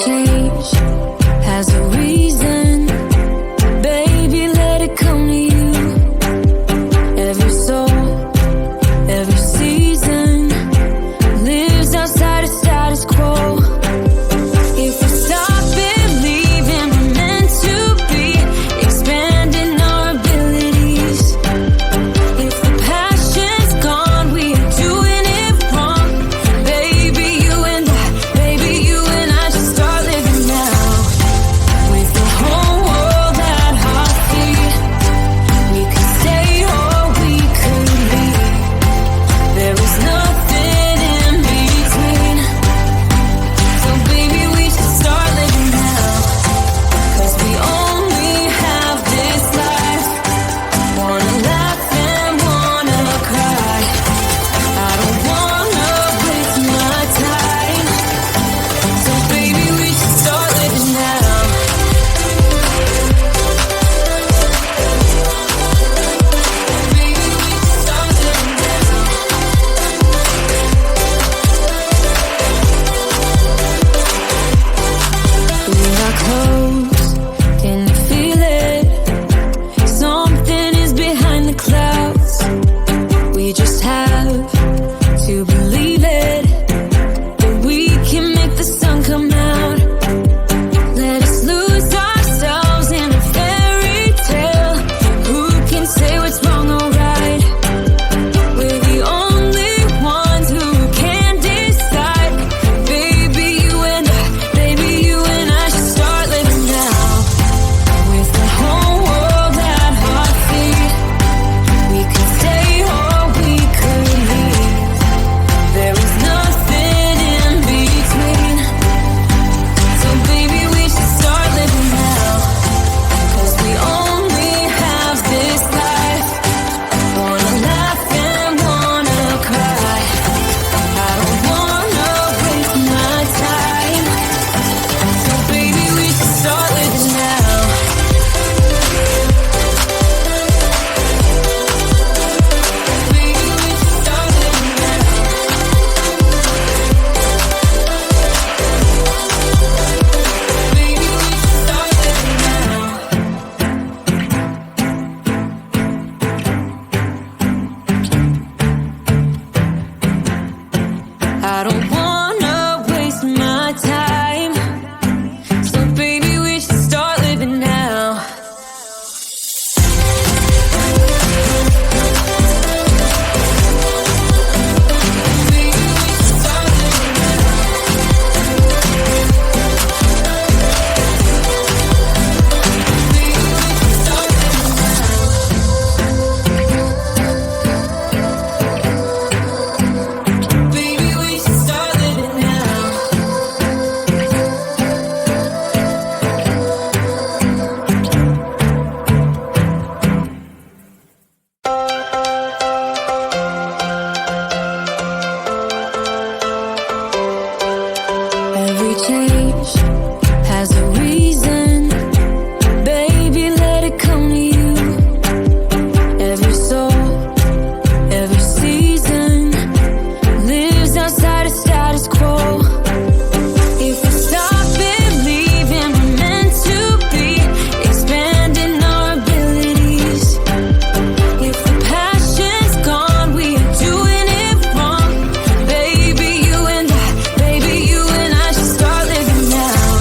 change has a reason. Baby, let it come to you. Every soul, every season lives outside of status quo. If we stop believing we're meant to be, expanding our abilities. If the passion's gone, we are doing it wrong. Baby, you and I should start living now. With the whole world at our feet, we could stay or we could leave. There is nothing in between. So baby, we should start living now. 'Cause we only have this life. Wanna laugh and wanna cry. I don't wanna waste my time. So baby, we should start living now. Baby, we should start living now. We're not close, can you feel it? Something is behind the clouds. We just have to believe it, that we can make the sun come out. Let us lose ourselves in a fairy tale. Who can say what's wrong or right? We're the only ones who can decide. Baby, you and I should start living now. With the whole world at our feet, we could stay or we could leave. There is nothing in between. So baby, we should start living now. 'Cause we only have this life. Wanna laugh and wanna cry. I don't wanna waste my time. So baby, we should start living now. Baby, we should start living now. Baby, we should start living now. I don't wanna waste my time. So baby, we should start living now. Baby, we should start living now. Baby, we should start living now. Baby, we should start living now. Every change has a reason. Baby, let it come to you. Every soul, every season lives outside of status quo. If we stop believing we're meant to be, expanding our abilities. If the passion's gone, we are doing it wrong. Baby, you and I should start living now.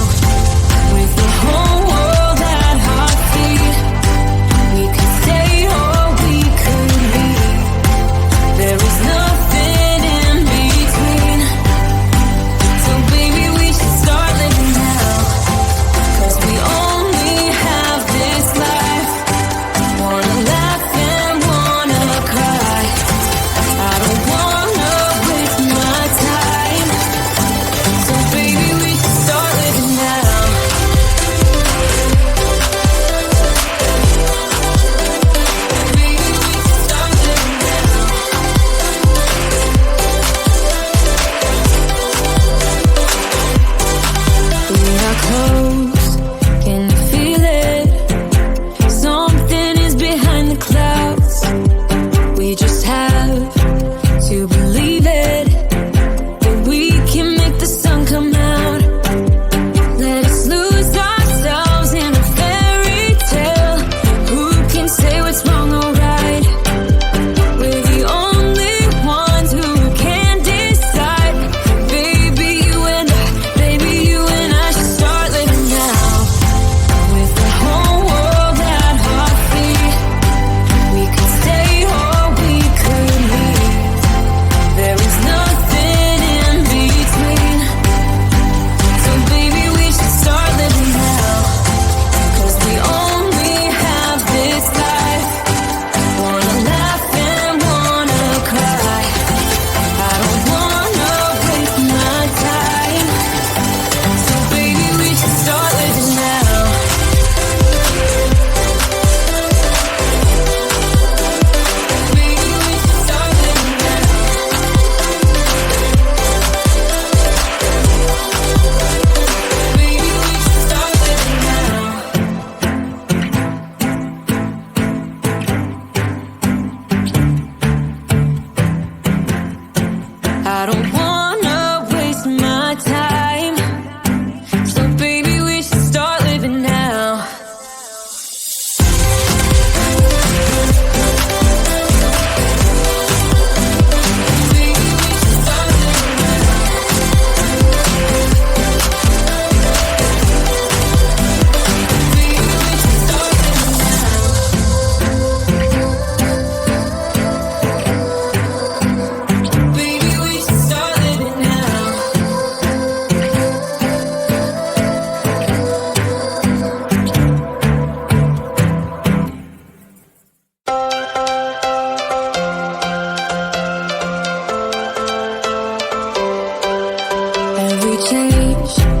change.